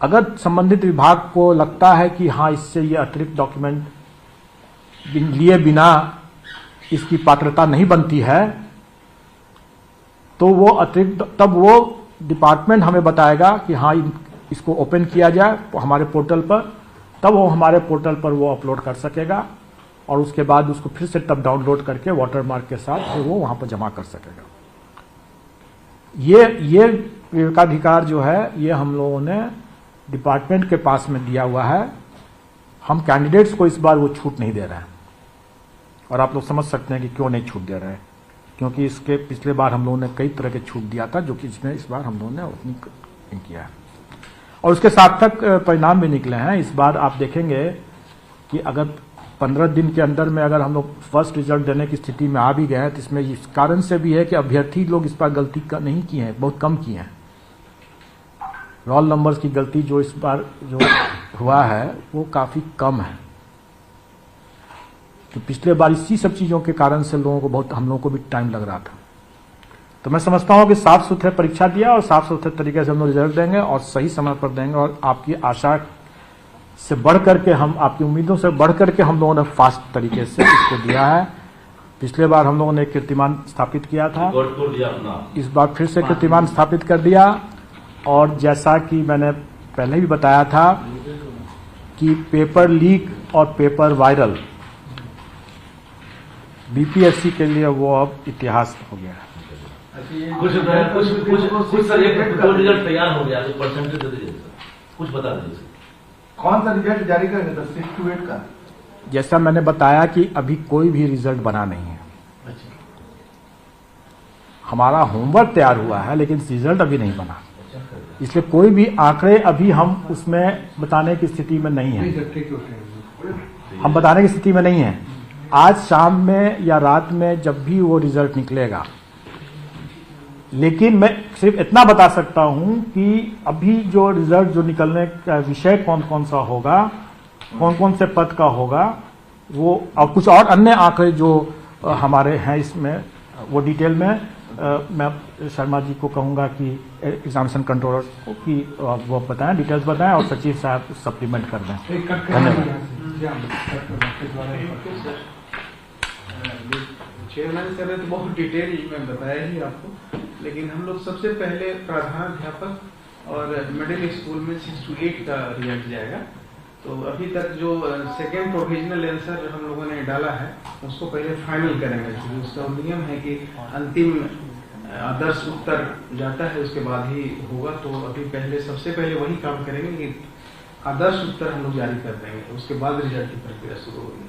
अगर संबंधित विभाग को लगता है कि हाँ इससे ये अतिरिक्त डॉक्यूमेंट लिए बिना इसकी पात्रता नहीं बनती है, तो वो अतिरिक्त तब वो डिपार्टमेंट हमें बताएगा कि हाँ इसको ओपन किया जाए हमारे पोर्टल पर, तब वो हमारे पोर्टल पर वो अपलोड कर सकेगा और उसके बाद उसको फिर से तब डाउनलोड करके वाटरमार्क के साथ फिर वो वहां पर जमा कर सकेगा। ये विवेकाधिकार जो है ये हम लोगों ने डिपार्टमेंट के पास में दिया हुआ है। हम कैंडिडेट्स को इस बार वो छूट नहीं दे रहे हैं और आप लोग समझ सकते हैं कि क्यों नहीं छूट दे रहे हैं, क्योंकि इसके पिछले बार हम लोगों ने कई तरह के छूट दिया था जो कि इसमें इस बार हम लोगों ने उतनी नहीं किया है और उसके सार्थक परिणाम भी निकले हैं। इस बार आप देखेंगे कि अगर 15 दिन के अंदर में अगर हम लोग फर्स्ट रिजल्ट देने की स्थिति में आ भी गए हैं तो इसमें इस कारण से भी है कि अभ्यर्थी लोग इस बार गलती नहीं की है, बहुत कम की हैं। रोल नंबर्स की गलती जो इस बार जो हुआ है वो काफी कम है, तो पिछले बार इसी सब चीजों के कारण से लोगों को बहुत हम लोगों को भी टाइम लग रहा था। तो मैं समझता हूं कि साफ सुथरे परीक्षा दिया और साफ सुथरे तरीके से हम लोग रिजल्ट देंगे और सही समय पर देंगे और आपकी आशा से बढ़ करके हम आपकी उम्मीदों से बढ़ करके हम लोगों ने फास्ट तरीके से इसको दिया है। पिछले बार हम लोगों ने कीर्तिमान स्थापित किया था, इस बार फिर से कीर्तिमान स्थापित कर दिया और जैसा कि मैंने पहले भी बताया था कि पेपर लीक और पेपर वायरल बीपीएससी के लिए वो अब इतिहास हो गया है। कुछ सर एक रिजल्ट तैयार हो गया, परसेंटेज दे दीजिए कुछ बता दीजिए कौन सा रिजल्ट जारी करेंगे तो 6 to 8 का? जैसा मैंने बताया कि अभी कोई भी रिजल्ट बना नहीं है। अच्छा। हमारा होमवर्क तैयार हुआ है लेकिन रिजल्ट अभी नहीं बना, इसलिए कोई भी आंकड़े अभी हम उसमें बताने की स्थिति में नहीं है। हम बताने की स्थिति में नहीं है। आज शाम में या रात में जब भी वो रिजल्ट निकलेगा, लेकिन मैं सिर्फ इतना बता सकता हूं कि अभी जो रिजल्ट जो निकलने का विषय कौन कौन सा होगा, कौन कौन से पद का होगा, वो और कुछ और अन्य आंकड़े जो हमारे हैं इसमें वो डिटेल में मैं शर्मा जी को कहूंगा कि एग्जामिनेशन कंट्रोलर को कि वो बताएं, डिटेल्स बताएं और सचिव साहब सप्लीमेंट कर दें। धन्यवाद। चेयरमैन सर ने तो बहुत डिटेल में बताया ही आपको, लेकिन हम लोग सबसे पहले प्रधानाध्यापक और मिडिल स्कूल में 6 to 8 का रिजल्ट जाएगा। तो अभी तक जो सेकेंड प्रोविजनल आंसर हम लोगों ने डाला है उसको पहले फाइनल करेंगे, क्योंकि उसका नियम है कि अंतिम आदर्श उत्तर जाता है उसके बाद ही होगा। तो अभी पहले सबसे पहले वही काम करेंगे कि आदर्श उत्तर हम लोग जारी कर देंगे, उसके बाद रिजल्ट की प्रक्रिया शुरू होगी।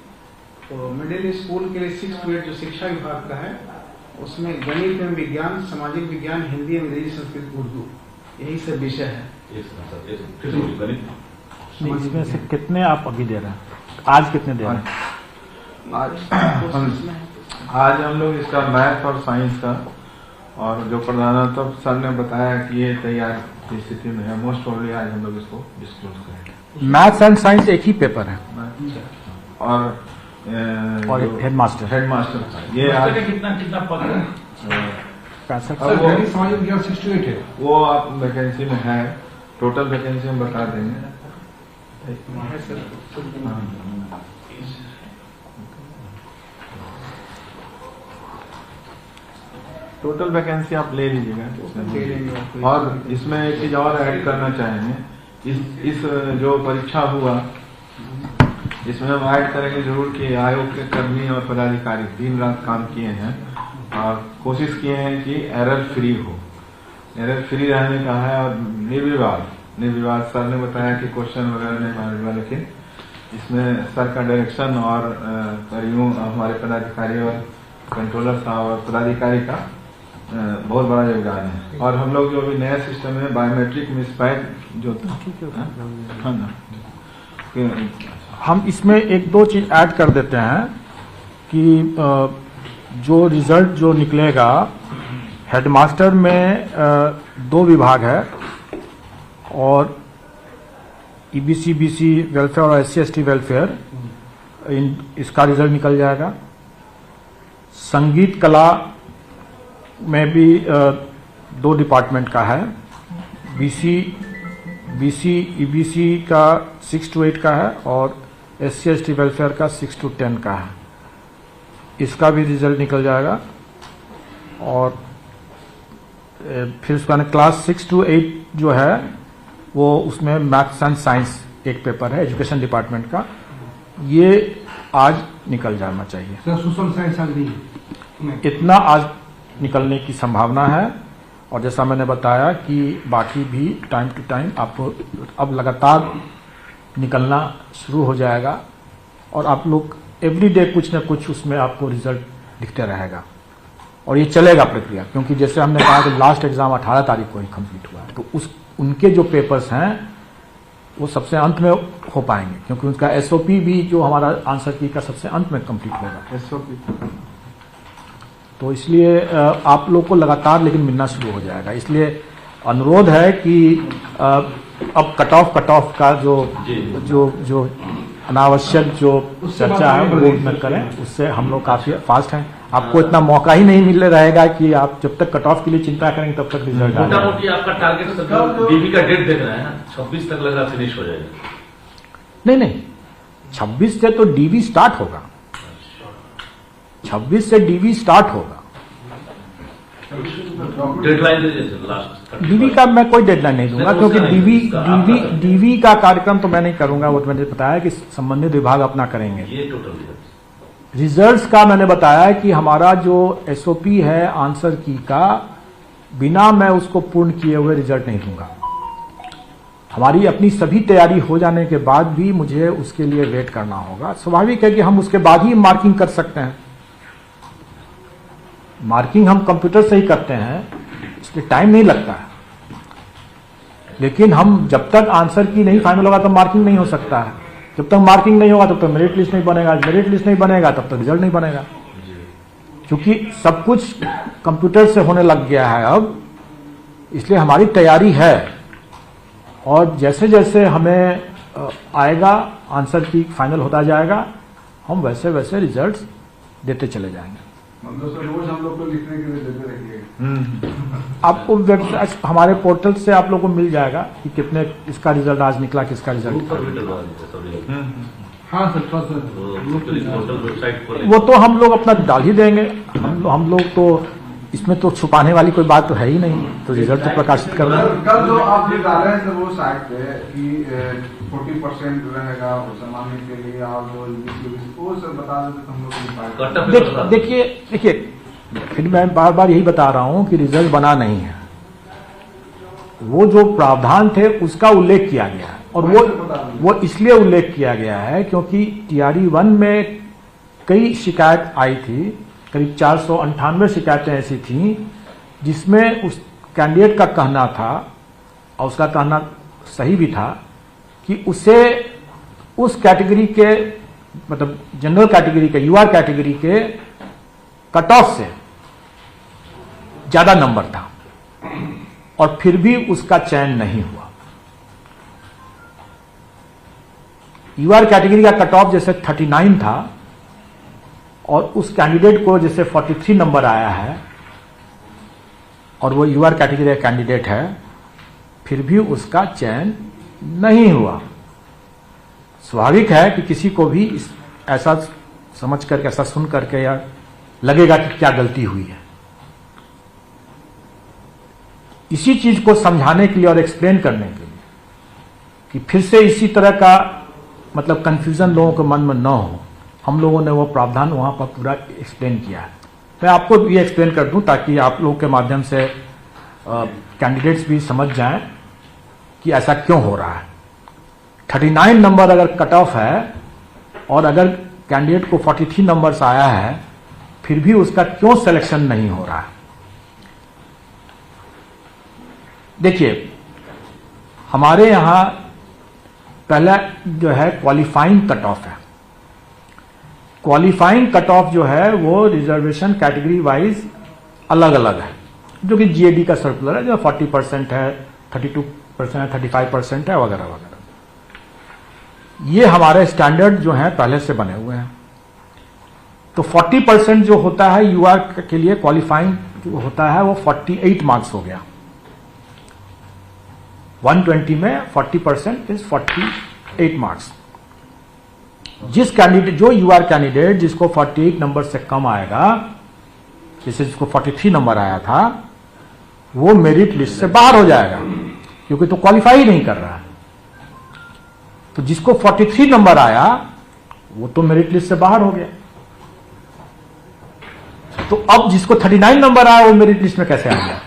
तो मिडिल स्कूल के लिए 6 to 8 जो शिक्षा विभाग का है उसमें गणित एवं विज्ञान, सामाजिक विज्ञान, हिंदी, अंग्रेजी, संस्कृत, उर्दू, यही सब विषय है। इसमें से कितने आप अभी दे रहे हैं? आज कितने दे रहे हैं? आज हम लोग इसका मैथ और साइंस का, और जो प्रधानाध्यापक सर ने बताया कि ये तैयार की स्थिति में है, मोस्ट प्रोबेबली आज हम लोग इसको डिस्क्लोज करेंगे। मैथ्स एंड साइंस एक ही पेपर है और हेडमास्टर ये आज कितना पद है? 65 है। वो आप वैकेंसी में है, टोटल वैकेंसी हम बता देंगे। टोटल वैकेंसी आप ले लीजिएगा। और इसमें एक चीज और ऐड करना चाहेंगे, इस जो परीक्षा हुआ इसमें हम ऐड करेंगे जरूर कि आयोग के कर्मी और पदाधिकारी दिन रात काम किए हैं और कोशिश किए हैं कि एरर फ्री हो। एरर फ्री रहने का है और निर्विवाद सर ने बताया कि क्वेश्चन वगैरह नहीं मानेगा, लेकिन इसमें सर का डायरेक्शन और करीबों हमारे पदाधिकारी और कंट्रोलर साहब और पदाधिकारी का बहुत बड़ा योगदान है। और हम लोग जो अभी नया सिस्टम है बायोमेट्रिक मिसपैच जो है ना, हम इसमें एक दो चीज ऐड कर देते हैं कि जो रिजल्ट जो निकलेगा हेडमास्टर में 2 विभाग है और ईबीसी बीसी वेलफेयर और SC/ST वेलफेयर, इसका रिजल्ट निकल जाएगा। संगीत कला में भी 2 डिपार्टमेंट का है, BC BC EBC का 6 to 8 का है और SC ST वेलफेयर का 6 to 10 का है। इसका भी रिजल्ट निकल जाएगा। और फिर उसका क्लास 6 to 8 जो है वो उसमें मैथ्स एंड साइंस एक पेपर है एजुकेशन डिपार्टमेंट का, ये आज निकल जाना चाहिए। सोशल साइंस आज नहीं, इतना आज निकलने की संभावना है। और जैसा मैंने बताया कि बाकी भी टाइम टू टाइम आपको अब लगातार निकलना शुरू हो जाएगा और आप लोग एवरीडे कुछ न कुछ उसमें आपको रिजल्ट दिखते रहेगा और ये चलेगा प्रक्रिया। क्योंकि जैसे हमने कहा कि लास्ट एग्जाम 18 तारीख को ही कंप्लीट हुआ है, तो उनके जो पेपर्स हैं वो सबसे अंत में हो पाएंगे, क्योंकि उनका SOP भी जो हमारा आंसर की का सबसे अंत में कंप्लीट होगा SOP। तो इसलिए आप लोग को लगातार लेकिन मिलना शुरू हो जाएगा। इसलिए अनुरोध है कि अब कट ऑफ का जो अनावश्यक जो चर्चा है वो न करें, उससे हम लोग काफी फास्ट हैं। आपको इतना मौका ही नहीं मिल रहेगा कि आप जब तक कट ऑफ के लिए चिंता करेंगे तब तक रिजल्ट आ जाएगा। मोटा-मोटी आपका टारगेट DV का डेट देख रहे हैं, 26 तक लगा फिनिश हो जाएगा। नहीं 26 से तो DV स्टार्ट होगा, 26 से DV स्टार्ट होगा। डेडलाइन दीजिए लास्ट। DV का मैं कोई डेडलाइन नहीं दूंगा, क्योंकि DV का कार्यक्रम तो मैं नहीं करूंगा। वो तो मैंने बताया कि संबंधित विभाग अपना करेंगे। ये टोटल रिजल्ट्स का मैंने बताया कि हमारा जो SOP है आंसर की का, बिना मैं उसको पूर्ण किए हुए रिजल्ट नहीं दूंगा। हमारी अपनी सभी तैयारी हो जाने के बाद भी मुझे उसके लिए वेट करना होगा। स्वाभाविक है कि हम उसके बाद ही मार्किंग कर सकते हैं। मार्किंग हम कंप्यूटर से ही करते हैं, इसलिए टाइम नहीं लगता है। लेकिन हम जब तक आंसर की नहीं फाइनल होगा तब मार्किंग नहीं हो सकता है। जब तक मार्किंग नहीं होगा तब तक मेरिट लिस्ट नहीं बनेगा, मेरिट लिस्ट नहीं बनेगा तब तक रिजल्ट नहीं बनेगा। क्योंकि सब कुछ कंप्यूटर से होने लग गया है अब, इसलिए हमारी तैयारी है। और जैसे जैसे हमें आएगा आंसर की फाइनल होता जाएगा, हम वैसे वैसे रिजल्ट्स देते चले जाएंगे। मतलब सर रोज हम लोग को लिखने के लिए देते रहिए। आपको वेबसाइट हमारे पोर्टल से आप लोगों को मिल जाएगा कि कितने इसका रिजल्ट आज निकला, किसका रिजल्ट। हाँ सर, वो तो हम लोग अपना डाल ही देंगे। हम लोग तो इसमें तो छुपाने वाली कोई बात तो है ही नहीं, तो रिजल्ट तो प्रकाशित करना। कल जो आप ये डाल रहे हैं वो साइट पे कि 40% रहेगा सामान्य के लिए, आप वो सब बता देते तो हम लोग। देखिए फिर मैं बार बार यही बता रहा हूं कि रिजल्ट बना नहीं है। वो जो प्रावधान थे उसका उल्लेख किया गया है, और वो इसलिए उल्लेख किया गया है क्योंकि TRE 1 में कई शिकायत आई थी, करीब 498 शिकायतें ऐसी थीं जिसमें उस कैंडिडेट का कहना था, और उसका कहना सही भी था, कि उसे उस कैटेगरी के मतलब जनरल कैटेगरी के UR कैटेगरी के कट ऑफ से ज्यादा नंबर था और फिर भी उसका चयन नहीं हुआ। UR कैटेगरी का कट ऑफ जैसे 39 था और उस कैंडिडेट को जैसे 43 नंबर आया है और वो UR कैटेगरी का कैंडिडेट है, फिर भी उसका चयन नहीं हुआ। स्वाभाविक है कि किसी को भी ऐसा समझ करके, ऐसा सुन करके या लगेगा कि क्या गलती हुई है। इसी चीज को समझाने के लिए और एक्सप्लेन करने के लिए कि फिर से इसी तरह का मतलब कंफ्यूजन लोगों के मन में न हो, हम लोगों ने वो प्रावधान वहां पर पूरा एक्सप्लेन किया है। मैं आपको ये एक्सप्लेन कर दूं ताकि आप लोगों के माध्यम से कैंडिडेट्स भी समझ जाएं कि ऐसा क्यों हो रहा है। 39 नंबर अगर कट ऑफ है और अगर कैंडिडेट को 43 नंबर्स आया है, फिर भी उसका क्यों सिलेक्शन नहीं हो रहा है। देखिए, हमारे यहां पहला जो है क्वालिफाइंग कट ऑफ है। क्वालिफाइंग कट ऑफ जो है वो रिजर्वेशन कैटेगरी वाइज अलग अलग है, जो कि GAD का सर्कुलर है, जो 40% है, 32% है, 35% है, वगैरह वगैरह। ये हमारे स्टैंडर्ड जो हैं पहले से बने हुए हैं। तो 40% जो होता है UR के लिए क्वालिफाइंग जो होता है वो 48 मार्क्स हो गया। 120 में 40% इज 48 मार्क्स। जिस कैंडिडेट जो यूआर कैंडिडेट जिसको 48 नंबर से कम आएगा, जैसे जिसको 43 नंबर आया था, वो मेरिट लिस्ट से बाहर हो जाएगा क्योंकि तो क्वालिफाई नहीं कर रहा है। तो जिसको 43 नंबर आया वो तो मेरिट लिस्ट से बाहर हो गया। तो अब जिसको 39 नंबर आया वो मेरिट लिस्ट में कैसे आ गया?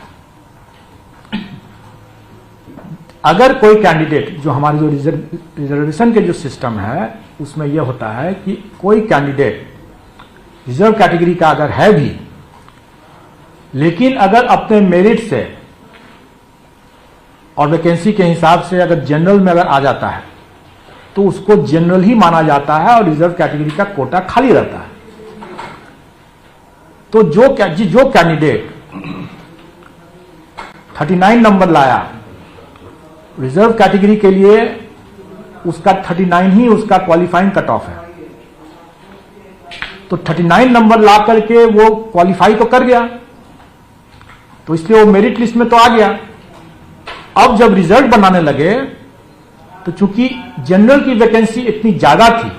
अगर कोई कैंडिडेट जो हमारे जो रिजर्वेशन के जो सिस्टम है उसमें यह होता है कि कोई कैंडिडेट रिजर्व कैटेगरी का अगर है भी, लेकिन अगर अपने मेरिट से और वैकेंसी के हिसाब से अगर जनरल में अगर आ जाता है तो उसको जनरल ही माना जाता है और रिजर्व कैटेगरी का कोटा खाली रहता है। तो जो कैंडिडेट 39 नंबर लाया, रिजर्व कैटेगरी के लिए उसका 39 ही उसका क्वालिफाइंग कट ऑफ है। तो 39 नंबर ला करके वो क्वालिफाई तो कर गया, तो इसलिए वो मेरिट लिस्ट में तो आ गया। अब जब रिजल्ट बनाने लगे तो चूंकि जनरल की वैकेंसी इतनी ज्यादा थी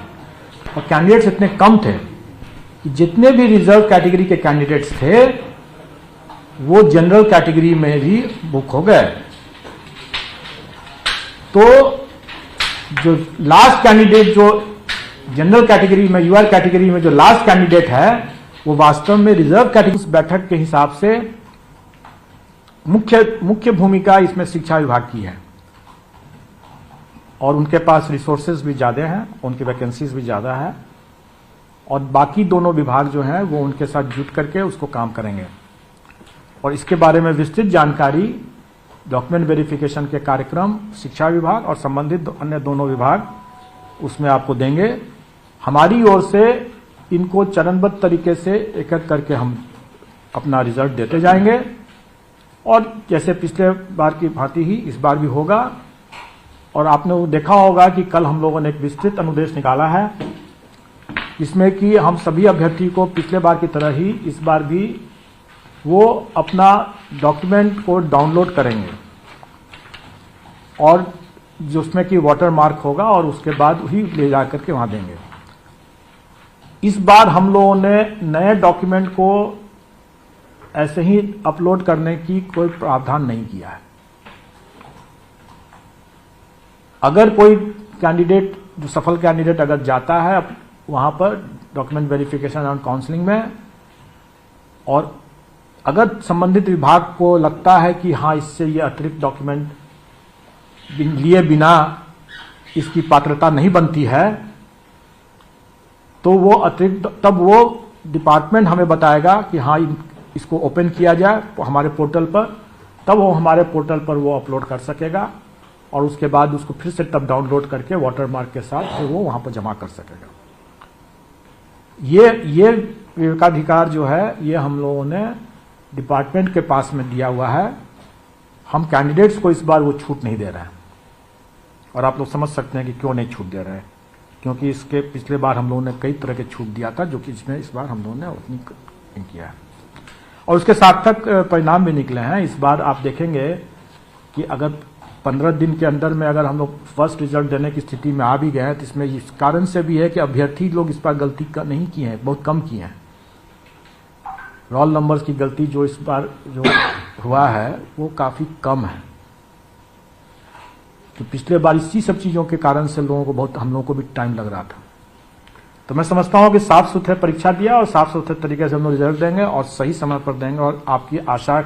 और कैंडिडेट्स इतने कम थे कि जितने भी रिजर्व कैटेगरी के कैंडिडेट्स थे वो जनरल कैटेगरी में भी बुक हो गए। तो जो लास्ट कैंडिडेट जो जनरल कैटेगरी में यूआर कैटेगरी में जो लास्ट कैंडिडेट है वो वास्तव में रिजर्व कैटेगरी बैठक के हिसाब से मुख्य भूमिका इसमें शिक्षा विभाग की है और उनके पास रिसोर्सेज भी ज्यादा हैं, उनकी वैकेंसीज भी ज्यादा है और बाकी दोनों विभाग जो हैं वो उनके साथ जुट करके उसको काम करेंगे। और इसके बारे में विस्तृत जानकारी डॉक्यूमेंट वेरिफिकेशन के कार्यक्रम शिक्षा विभाग और संबंधित अन्य दोनों विभाग उसमें आपको देंगे। हमारी ओर से इनको चरणबद्ध तरीके से एक एक करके हम अपना रिजल्ट देते जाएंगे और जैसे पिछले बार की भांति ही इस बार भी होगा। और आपने वो देखा होगा कि कल हम लोगों ने एक विस्तृत अनुदेश निकाला है इसमें कि हम सभी अभ्यर्थी को पिछले बार की तरह ही इस बार भी वो अपना डॉक्यूमेंट को डाउनलोड करेंगे और जो उसमें कि वाटर मार्क होगा और उसके बाद ही ले जा करके वहां देंगे। इस बार हम लोगों ने नए डॉक्यूमेंट को ऐसे ही अपलोड करने की कोई प्रावधान नहीं किया है। अगर कोई कैंडिडेट जो सफल कैंडिडेट अगर जाता है वहां पर डॉक्यूमेंट वेरिफिकेशन एंड काउंसलिंग में और अगर संबंधित विभाग को लगता है कि हाँ इससे ये अतिरिक्त डॉक्यूमेंट लिए बिना इसकी पात्रता नहीं बनती है तो वो अतिरिक्त तब वो डिपार्टमेंट हमें बताएगा कि हाँ इसको ओपन किया जाए हमारे पोर्टल पर, तब वो हमारे पोर्टल पर वो अपलोड कर सकेगा और उसके बाद उसको फिर से तब डाउनलोड करके वाटरमार्क के साथ फिर वो वहां पर जमा कर सकेगा। ये विवेकाधिकार जो है ये हम लोगों ने डिपार्टमेंट के पास में दिया हुआ है। हम कैंडिडेट्स को इस बार वो छूट नहीं दे रहे हैं और आप लोग समझ सकते हैं कि क्यों नहीं छूट दे रहे हैं, क्योंकि इसके पिछले बार हम लोगों ने कई तरह के छूट दिया था जो कि इसमें इस बार हम लोगों ने उतनी नहीं किया है और उसके सार्थक परिणाम भी निकले हैं। इस बार आप देखेंगे कि अगर 15 दिन के अंदर में अगर हम लोग फर्स्ट रिजल्ट देने की स्थिति में आ भी गए हैं तो इसमें इस कारण से भी है कि अभ्यर्थी लोग इस बार गलती नहीं की है, बहुत कम की है। रोल नंबर्स की गलती जो इस बार जो हुआ है वो काफी कम है। तो पिछले बार इसी सब चीजों के कारण से लोगों को बहुत हम लोगों को भी टाइम लग रहा था। तो मैं समझता हूं कि साफ सुथरे परीक्षा दिया और साफ सुथरे तरीके से हम लोग रिजल्ट देंगे और सही समय पर देंगे और आपकी आशा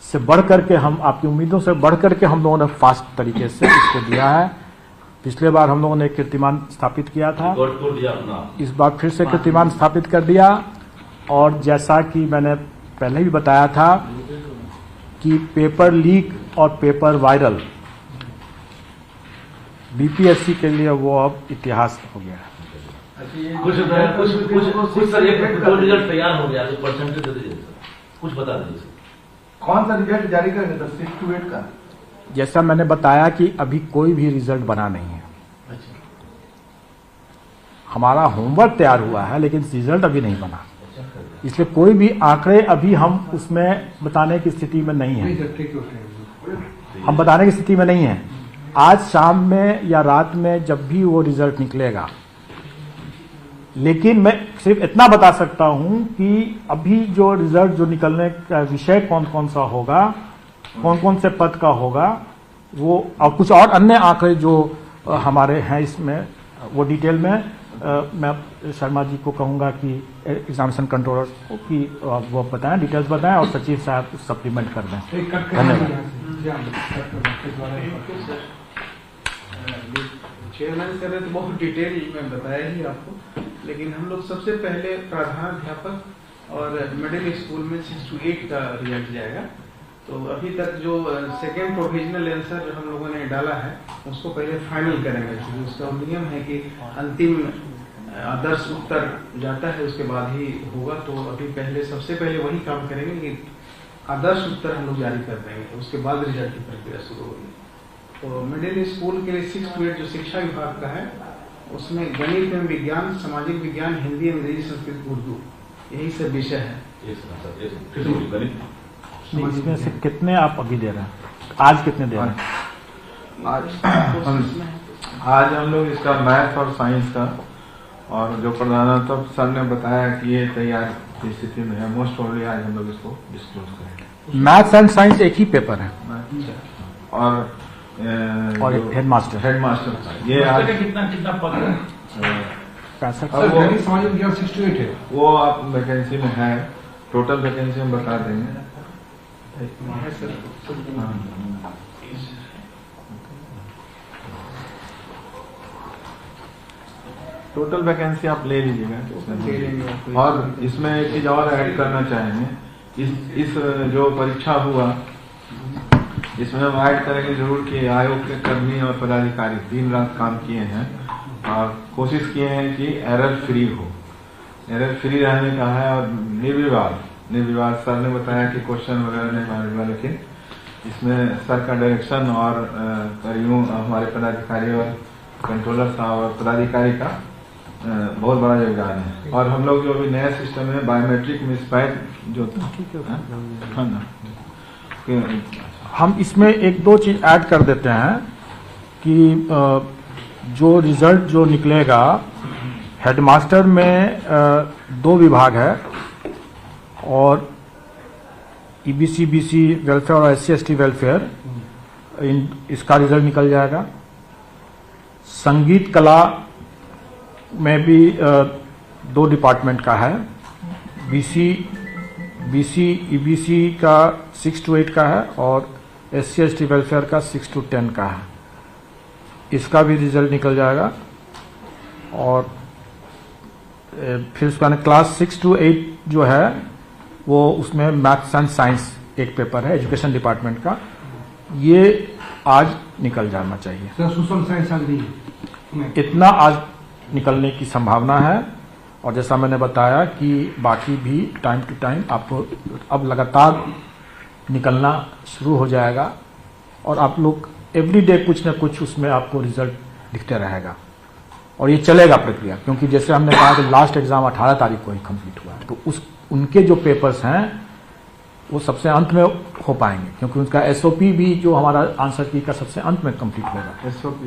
से बढ़ करके हम आपकी उम्मीदों से बढ़ करके हम लोगों ने फास्ट तरीके से इसको दिया है। पिछले बार हम लोगों ने कीर्तिमान स्थापित किया था, इस बार फिर से कीर्तिमान स्थापित कर दिया और जैसा कि मैंने पहले भी बताया था कि पेपर लीक और पेपर वायरल बीपीएससी के लिए वो अब इतिहास हो गया है। कुछ सर एक रिजल्ट तैयार हो गया तो परसेंटेज दे दीजिए सर, कुछ बता दीजिए। कौन सा रिजल्ट जारी करेंगे सर 6 to 8 का? जैसा मैंने बताया कि अभी कोई भी रिजल्ट बना नहीं है। अच्छा। हमारा होमवर्क तैयार हुआ है लेकिन रिजल्ट अभी नहीं बना, इसलिए कोई भी आंकड़े अभी हम उसमें बताने की स्थिति में नहीं है। हम बताने की स्थिति में नहीं है। आज शाम में या रात में जब भी वो रिजल्ट निकलेगा, लेकिन मैं सिर्फ इतना बता सकता हूं कि अभी जो रिजल्ट जो निकलने का विषय कौन कौन सा होगा, कौन कौन से पद का होगा, वो और कुछ और अन्य आंकड़े जो हमारे हैं इसमें, वो डिटेल में मैं शर्मा जी को कहूंगा कि एग्जामिनेशन कंट्रोलर को कि वो बताएं, डिटेल्स बताएं और सचिव साहब सप्लीमेंट कर दें। चेयरमैन सर ने तो बहुत डिटेल में बताया ही आपको, लेकिन हम लोग सबसे पहले प्रधानाध्यापक और मिडिल स्कूल में 6 to 8 का रिजल्ट जाएगा। तो अभी तक जो सेकेंड प्रोविजनल आंसर हम लोगों ने डाला है उसको पहले फाइनल करेंगे, क्योंकि उसका नियम है कि अंतिम आदर्श उत्तर जाता है उसके बाद ही होगा। तो अभी पहले सबसे पहले वही काम करेंगे कि आदर्श उत्तर हम लोग जारी कर देंगे, उसके बाद रिजल्ट की प्रक्रिया शुरू होगी। तो मिडिल स्कूल के लिए 6 to 8 जो शिक्षा विभाग का है उसमें गणित में विज्ञान, सामाजिक विज्ञान, हिंदी, अंग्रेजी, संस्कृत, उर्दू, यही सब विषय है। इसमें से कितने आप अभी दे रहे हैं? आज कितने दे रहे हैं? आज हम लोग इसका मैथ और साइंस का, और जो प्रधानाध्यापक सर ने बताया कि ये तैयार की स्थिति में है, मोस्ट प्रोबेबली आज हम लोग इसको डिस्क्लोज करेंगे। मैथ्स एंड साइंस एक ही पेपर है और हेडमास्टर ये आज कितना पद है? 65 सामाजिक विज्ञान 6 to 8 है। वो आप वैकेंसी में है, टोटल वैकेंसी हम बता देंगे। टोटल वैकेंसी आप ले लीजिएगा। और इसमें एक चीज और ऐड करना चाहेंगे, इस जो परीक्षा हुआ इसमें हम ऐड करेंगे जरूर कि आयोग के कर्मी और पदाधिकारी दिन रात काम किए हैं और कोशिश किए हैं कि एरर फ्री हो। एरर फ्री रहने का है और निर्विवाद सर ने बताया कि क्वेश्चन वगैरह नहीं मानेगा, लेकिन इसमें सर का डायरेक्शन और करीबों हमारे पदाधिकारी और कंट्रोलर साहब और पदाधिकारी का बहुत बड़ा योगदान है। और हम लोग जो अभी नया सिस्टम है बायोमेट्रिक मिसफायर जो है ना, हम इसमें एक दो चीज ऐड कर देते हैं कि जो रिजल्ट जो निकलेगा, हेडमास्टर में 2 विभाग है और ईबीसी बीसी वेलफेयर और SC/ST वेलफेयर, इसका रिजल्ट निकल जाएगा। संगीत कला में भी 2 डिपार्टमेंट का है, बीसी ईबीसी का 6 to 8 का है और SC/ST वेलफेयर का 6 to 10 का है, इसका भी रिजल्ट निकल जाएगा। और फिर उसका क्लास 6 to 8 जो है वो उसमें मैथ्स एंड साइंस एक पेपर है एजुकेशन डिपार्टमेंट का, ये आज निकल जाना चाहिए। सोशल साइंस आज नहीं, इतना आज निकलने की संभावना है। और जैसा मैंने बताया कि बाकी भी टाइम टू टाइम आपको अब लगातार निकलना शुरू हो जाएगा और आप लोग एवरीडे कुछ न कुछ उसमें आपको रिजल्ट दिखते रहेगा और ये चलेगा प्रक्रिया, क्योंकि जैसे हमने कहा कि लास्ट एग्जाम 18 तारीख को ही कंप्लीट हुआ है, तो उनके जो पेपर्स हैं वो सबसे अंत में हो पाएंगे, क्योंकि उनका SOP भी जो हमारा आंसर की का सबसे अंत में कंप्लीट होगा SOP।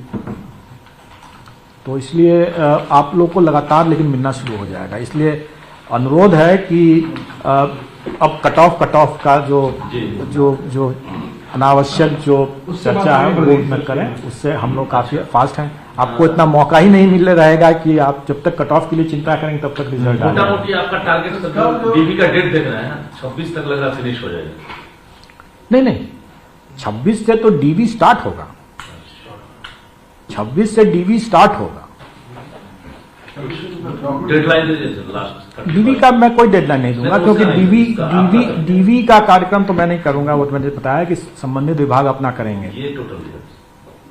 तो इसलिए आप लोग को लगातार लेकिन मिलना शुरू हो जाएगा। इसलिए अनुरोध है कि अब कट ऑफ का जो अनावश्यक जो चर्चा है वो न करें, उससे हम लोग काफी फास्ट हैं। आपको इतना मौका ही नहीं मिल रहेगा कि आप जब तक कट ऑफ के लिए चिंता करेंगे तब तक रिजल्ट आएगा। मोटा मोटी आपका टारगेट डीबी का डेट देख रहे हैं 26 तक लगा फिनिश हो जाएगा। नहीं 26 से तो डीबी स्टार्ट होगा, 26 से डीबी स्टार्ट होगा। डेडलाइन दीजिए लास्ट। डीबी का मैं कोई डेडलाइन नहीं दूंगा, क्योंकि डीबी का कार्यक्रम तो मैं नहीं करूंगा, वो तो मैंने बताया कि संबंधित विभाग अपना करेंगे। ये टोटल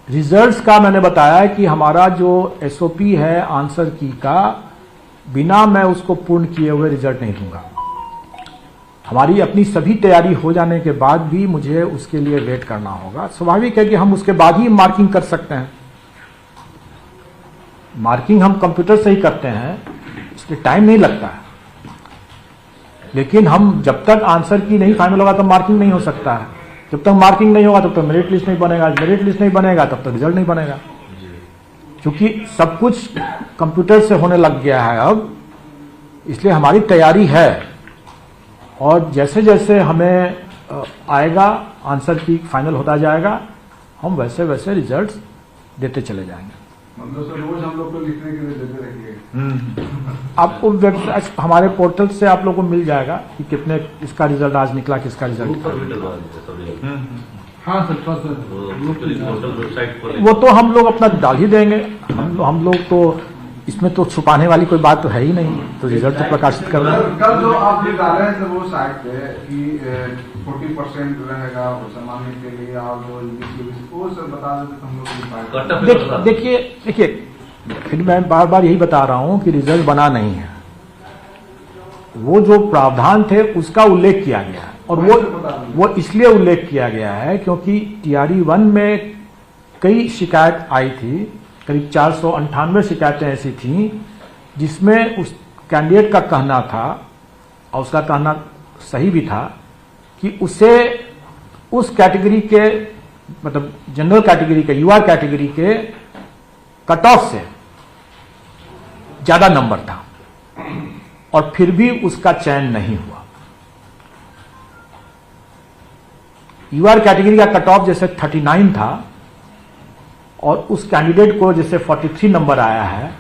रिजल्ट्स का मैंने बताया कि हमारा जो SOP है आंसर की का, बिना मैं उसको पूर्ण किए हुए रिजल्ट नहीं दूंगा। हमारी अपनी सभी तैयारी हो जाने के बाद भी मुझे उसके लिए वेट करना होगा। स्वाभाविक है कि हम उसके बाद ही मार्किंग कर सकते हैं। मार्किंग हम कंप्यूटर से ही करते हैं, इसलिए टाइम नहीं लगता है, लेकिन हम जब तक आंसर की नहीं फाइनल होगा तब मार्किंग नहीं हो सकता है। जब तक मार्किंग नहीं होगा तब तक मेरिट लिस्ट नहीं बनेगा, मेरिट लिस्ट नहीं बनेगा तब तक रिजल्ट नहीं बनेगा, क्योंकि सब कुछ कंप्यूटर से होने लग गया है अब। इसलिए हमारी तैयारी है और जैसे जैसे हमें आएगा आंसर की फाइनल होता जाएगा, हम वैसे वैसे रिजल्ट्स देते चले जाएंगे। मतलब सर रोज हम लोग को लिखने के लिए देते रहिए। आपको वेबसाइट हमारे पोर्टल से आप लोगों को मिल जाएगा कि कितने इसका रिजल्ट आज निकला, किसका रिजल्ट। हाँ सर, सर वो तो हम लोग अपना डाल ही देंगे। हम लोग तो इसमें तो छुपाने वाली कोई बात तो है ही नहीं, तो रिजल्ट तो प्रकाशित कर रहे हैं। कल जो आप ये डाल रहे थे वो साइट पे कि 40% रहेगा सामान्य के लिए, और जो वो सब बता देते तो हम लोग। देखिए फिर मैं बार बार यही बता रहा हूं कि रिजल्ट बना नहीं है। वो जो प्रावधान थे उसका उल्लेख किया गया है, और वो इसलिए उल्लेख किया गया है क्योंकि TRE 1 में कई शिकायत आई थी, करीब 498 शिकायतें ऐसी थीं जिसमें उस कैंडिडेट का कहना था, और उसका कहना सही भी था, कि उसे उस कैटेगरी के मतलब जनरल कैटेगरी के, UR कैटेगरी के कट ऑफ से ज्यादा नंबर था और फिर भी उसका चयन नहीं हुआ। UR कैटेगरी का कट ऑफ जैसे 39 था और उस कैंडिडेट को जैसे 43 नंबर आया है,